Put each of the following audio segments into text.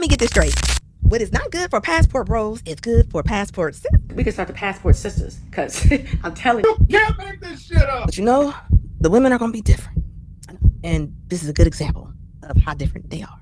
me get this straight. What is not good for passport bros is good for passport sisters. We can start the passport sisters, because I'm telling you. You can't make this shit up. But you know, the women are going to be different. And this is a good example of how different they are.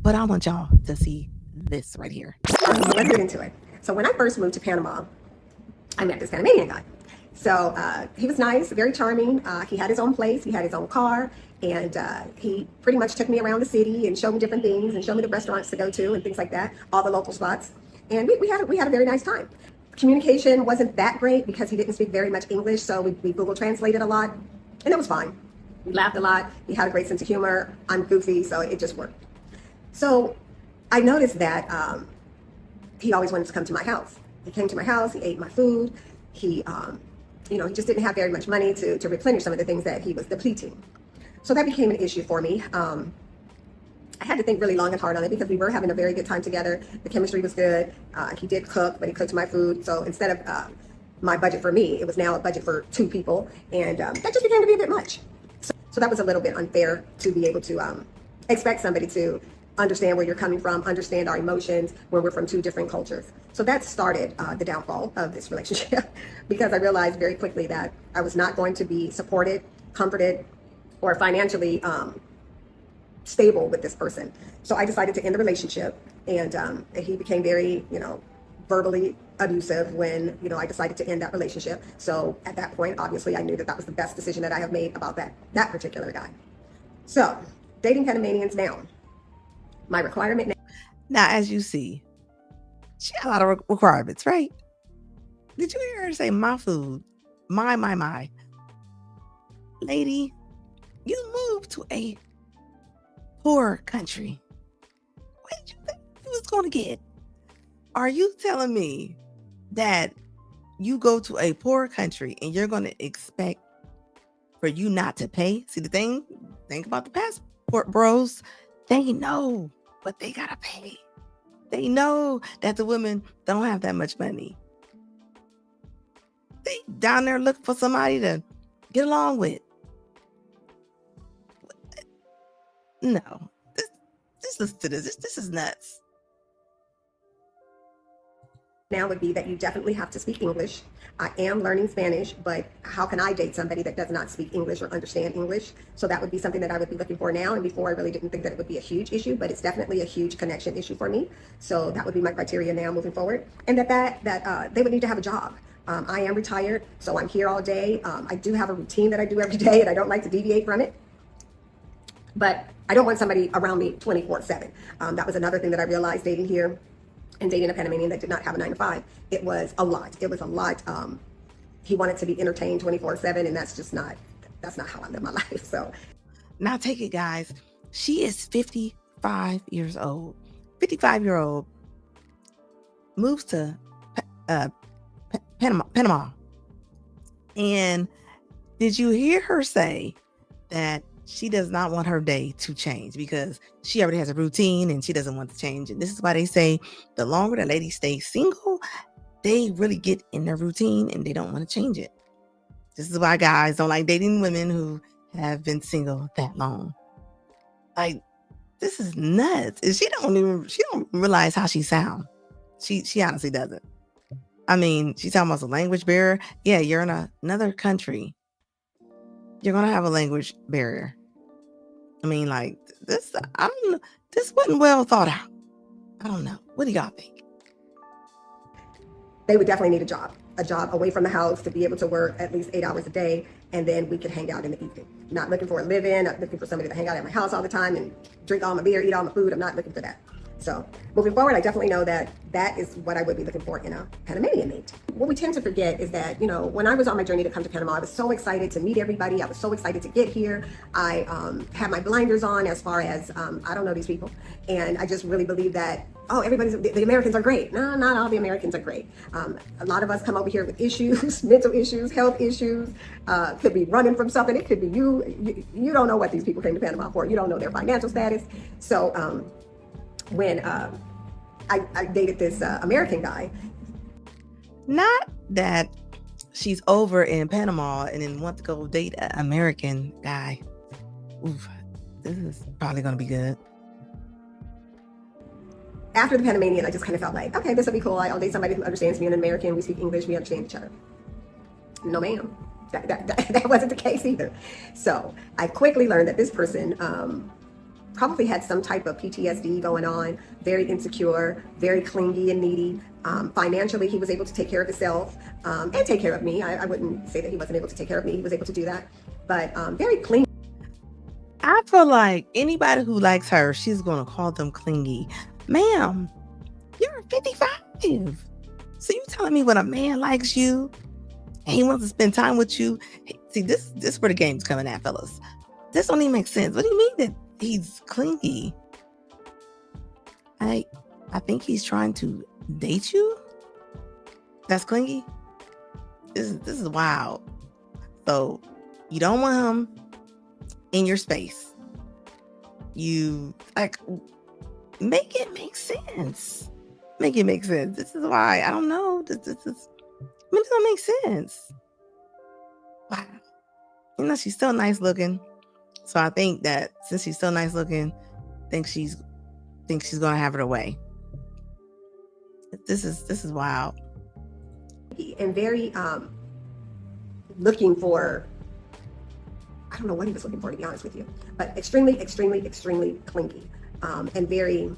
But I want y'all to see this right here. So let's get into it. So when I first moved to Panama, I met this Panamanian guy. So he was nice, very charming. He had his own place, he had his own car, and he pretty much took me around the city and showed me different things and showed me the restaurants to go to and things like that, all the local spots. And we had a very nice time. Communication wasn't that great because he didn't speak very much English, so we Google translated a lot, and it was fine. We laughed a lot. He had a great sense of humor. I'm goofy, so it just worked. So I noticed that he always wanted to come to my house. He came to my house, he ate my food. He he just didn't have very much money to replenish some of the things that he was depleting. So that became an issue for me. I had to think really long and hard on it because we were having a very good time together. The chemistry was good. He did cook, but he cooked my food. So instead of my budget for me, it was now a budget for 2 people. And that just began to be a bit much. So that was a little bit unfair to be able to expect somebody to understand where you're coming from, understand our emotions when we're from 2 different cultures. So that started the downfall of this relationship because I realized very quickly that I was not going to be supported, comforted, or financially stable with this person. So I decided to end the relationship, and he became very, verbally abusive when, I decided to end that relationship. So at that point, obviously, I knew that was the best decision that I have made about that particular guy. So dating Panamanians now. My requirement now, as you see, she had a lot of requirements, right? Did you hear her say my food? My. Lady, you moved to a poor country. What did you think you was going to get? Are you telling me that you go to a poor country and you're going to expect for you not to pay? See, think about the passport bros. They know what they gotta pay. They know that the women don't have that much money. They down there looking for somebody to get along with. No, listen to this. This is nuts. now would be that you definitely have to speak English. I am learning Spanish, but how can I date somebody that does not speak English or understand English? So that would be something that I would be looking for now. And before, I really didn't think that it would be a huge issue, but it's definitely a huge connection issue for me. So that would be my criteria now moving forward. And that they would need to have a job. I am retired, so I'm here all day. I do have a routine that I do every day, and I don't like to deviate from it. But I don't want somebody around me 24/7. That was another thing that I realized dating here and dating a Panamanian that did not have a 9-to-5. It was a lot. He wanted to be entertained 24/7, and that's not how I live my life. So now take it, guys. She is 55 years old. 55-year-old moves to Panama. And did you hear her say that she does not want her day to change because she already has a routine and she doesn't want to change? And this is why they say the longer the lady stays single, they really get in their routine and they don't want to change it. This is why guys don't like dating women who have been single that long. Like, this is nuts. And she don't realize how she sounds. She honestly doesn't. I mean, she's talking about a language barrier. Yeah, you're in another country. You're gonna have a language barrier. I mean, like this. I don't know. This wasn't well thought out. I don't know. What do y'all think? they would definitely need a job away from the house to be able to work at least 8 hours a day, and then we could hang out in the evening. Not looking for a live-in, not looking for somebody to hang out at my house all the time and drink all my beer, eat all my food. I'm not looking for that. So moving forward, I definitely know that is what I would be looking for in a Panamanian mate. What we tend to forget is that, when I was on my journey to come to Panama, I was so excited to meet everybody. I was so excited to get here. I had my blinders on as far as, I don't know these people. And I just really believe that, the Americans are great. No, not all the Americans are great. A lot of us come over here with issues, mental issues, health issues, could be running from something. It could be you don't know what these people came to Panama for. You don't know their financial status. So, when I dated this American guy. Not that she's over in Panama and then want to go date an American guy. Oof, this is probably going to be good. after the Panamanian, I just kind of felt like, okay, this will be cool. I'll date somebody who understands me, an American. We speak English. We understand each other. No, ma'am. That wasn't the case either. So I quickly learned that this person probably had some type of PTSD going on, very insecure, very clingy and needy. Financially, he was able to take care of himself and take care of me. I wouldn't say that he wasn't able to take care of me. He was able to do that, but very clingy. I feel like anybody who likes her, she's going to call them clingy. Ma'am, you're 55. So you telling me when a man likes you and he wants to spend time with you? See, this is where the game's coming at, fellas. This don't even make sense. What do you mean that he's clingy? I think he's trying to date you. That's clingy. This is wild. So you don't want him in your space. You like make it make sense. Make it make sense. This is why I don't know. This don't make sense. Wow. You know, she's still nice looking. So I think that since she's still nice looking, think she's gonna have her way. This is wild. And very looking for, I don't know what he was looking for, to be honest with you, but extremely, extremely, extremely clingy and very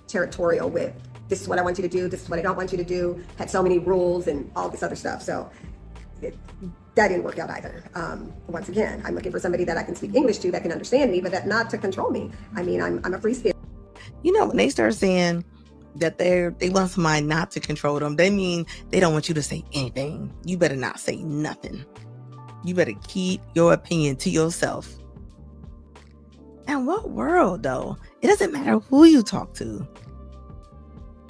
territorial with, this is what I want you to do, this is what I don't want you to do, had so many rules and all this other stuff. So that didn't work out either. Once again, I'm looking for somebody that I can speak English to, that can understand me, but that not to control me. I mean, I'm a free spirit. You know, when they start saying that they want somebody not to control them, they mean they don't want you to say anything. You better not say nothing. You better keep your opinion to yourself. And what world, though? It doesn't matter who you talk to.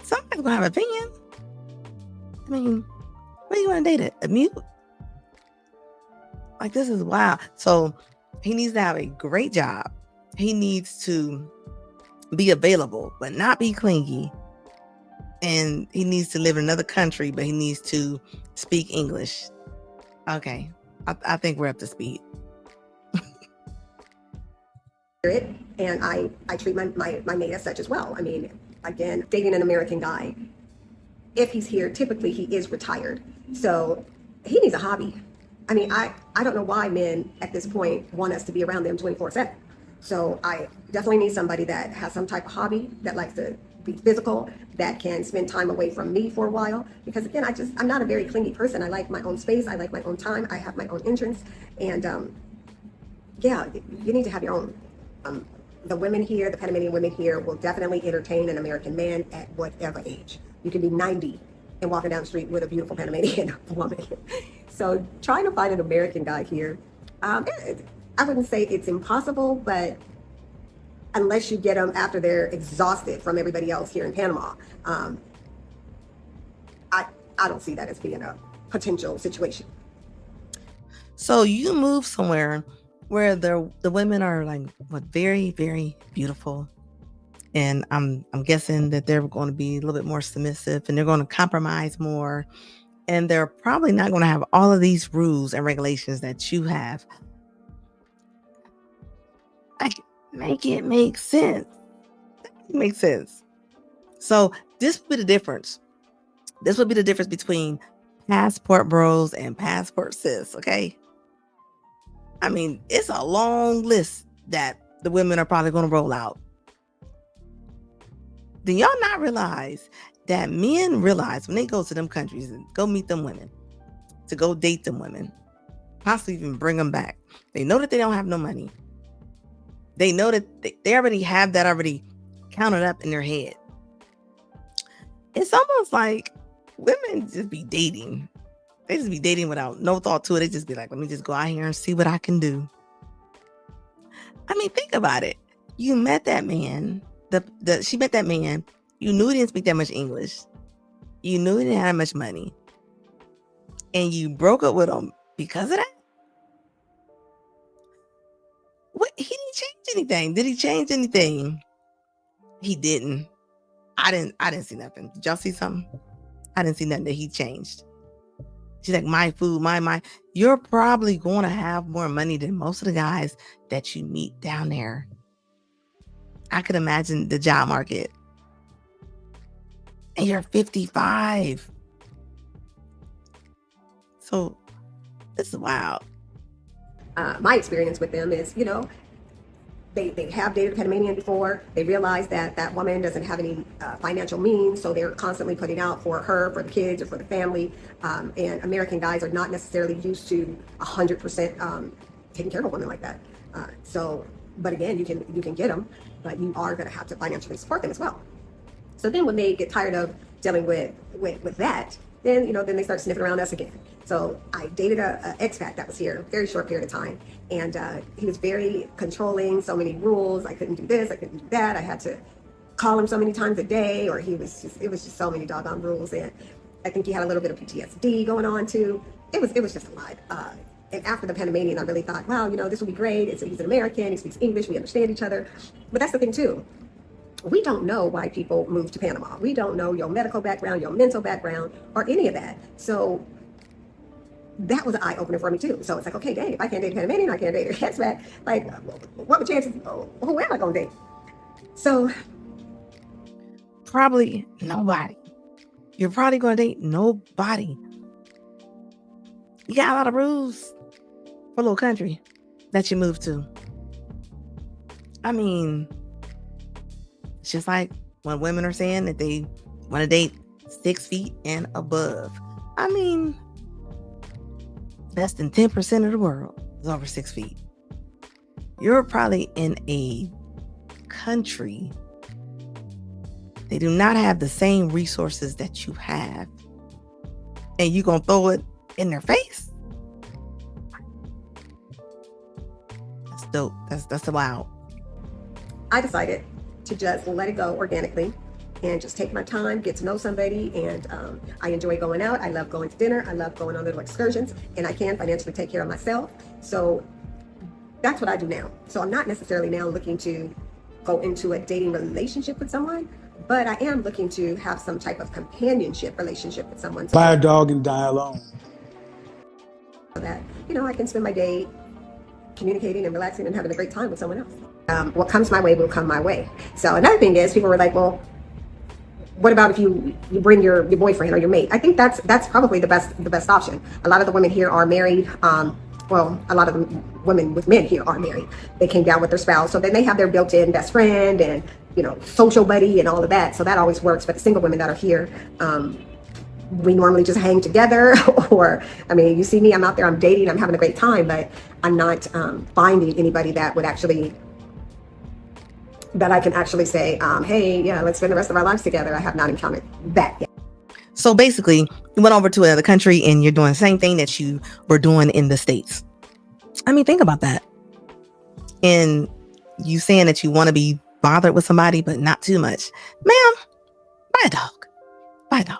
Somebody's gonna have an opinion. I mean, what do you want to date? A mute? Like, this is wild. So he needs to have a great job. He needs to be available, but not be clingy. And he needs to live in another country, but he needs to speak English. Okay. I think we're up to speed. And I treat my mate as such as well. I mean, again, dating an American guy, if he's here, typically he is retired. So he needs a hobby. I mean, I don't know why men at this point want us to be around them 24/7. So I definitely need somebody that has some type of hobby, that likes to be physical, that can spend time away from me for a while. Because again, I'm not a very clingy person. I like my own space. I like my own time. I have my own entrance. And yeah, you need to have your own. The women here, the Panamanian women here, will definitely entertain an American man at whatever age. You can be 90 and walking down the street with a beautiful Panamanian woman. So trying to find an American guy here, I wouldn't say it's impossible, but unless you get them after they're exhausted from everybody else here in Panama, I don't see that as being a potential situation. So you move somewhere where the women are like very, very beautiful, and I'm guessing that they're going to be a little bit more submissive, and they're going to compromise more, and they're probably not going to have all of these rules and regulations that you have. Like, make it make sense. It makes sense. So this would be the difference. This would be the difference between passport bros and passport sis. Okay. I mean, it's a long list that the women are probably going to roll out. Do y'all not realize that men realize when they go to them countries and go meet them women, to go date them women, possibly even bring them back, they know that they don't have no money. They know that they already have that already counted up in their head. It's almost like women just be dating. They just be dating without no thought to it. They just be like, let me just go out here and see what I can do. I mean, think about it. You met that man. She met that man. You knew he didn't speak that much English. You knew he didn't have much money. And you broke up with him because of that? What? He didn't change anything. Did he change anything? He didn't. I didn't see nothing. Did y'all see something? I didn't see nothing that he changed. She's like, my food, my. You're probably going to have more money than most of the guys that you meet down there. I could imagine the job market. and you're 55. So this is wild. My experience with them is, they have dated a Panamanian before. They realize that that woman doesn't have any financial means, so they're constantly putting out for her, for the kids, or for the family. And American guys are not necessarily used to 100% taking care of a woman like that. But again, you can get them, but you are going to have to financially support them as well. So then when they get tired of dealing with that, then they start sniffing around us again. So I dated a expat that was here a very short period of time, and he was very controlling. So many rules. I couldn't do this. I couldn't do that. I had to call him so many times a day, or it was just so many doggone rules. And I think he had a little bit of PTSD going on too. It was just a lot. And after the Panamanian, I really thought, wow, this would be great. He's an American. He speaks English. We understand each other. But that's the thing too. We don't know why people move to Panama. We don't know your medical background, your mental background, or any of that. So that was an eye opener for me too. So it's like, okay, dang, if I can't date a Panamanian, I can't date a expat. Like, what the chances? Who am I gonna date? So probably nobody. You're probably gonna date nobody. You got a lot of rules for a little country that you moved to. I mean, it's just like when women are saying that they want to date 6 feet and above. I mean, less than 10% of the world is over 6 feet. You're probably in a country. They do not have the same resources that you have. And you gonna throw it in their face? That's dope. That's wild. I decided to just let it go organically and just take my time, get to know somebody. And I enjoy going out. I love going to dinner. I love going on little excursions, and I can financially take care of myself. So that's what I do now. So I'm not necessarily now looking to go into a dating relationship with someone, but I am looking to have some type of companionship relationship with someone. Buy a dog and die alone. So that, I can spend my day communicating and relaxing and having a great time with someone else. What comes my way will come my way. So another thing is, people were like, well, what about if you bring your boyfriend or your mate? I think that's probably the best option. A lot of the women here are married. Well, a lot of the women with men here are married. They came down with their spouse, so then they have their built-in best friend and social buddy and all of that. So that always works. But the single women that are here, we normally just hang together. Or, you see me, I'm out there, I'm dating, I'm having a great time, but I'm not finding anybody that I can actually say, hey, yeah, let's spend the rest of our lives together. I have not encountered that yet. So basically, you went over to another country and you're doing the same thing that you were doing in the States. Think about that. And you saying that you want to be bothered with somebody, but not too much. Ma'am, buy a dog. Buy a dog.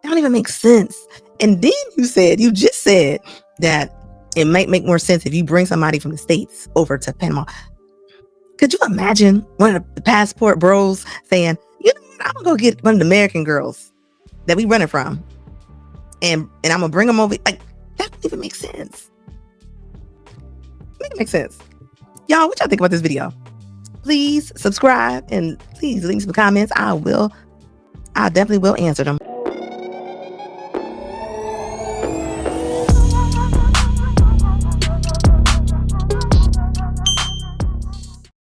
That don't even make sense. And then you just said that it might make more sense if you bring somebody from the States over to Panama. Could you imagine one of the passport bros saying, you know what, I'm gonna go get one of the American girls that we running from, and I'm gonna bring them over? Like, that doesn't even make sense. Make it make sense. Y'all, what y'all think about this video? Please subscribe and please leave some comments. I definitely will answer them.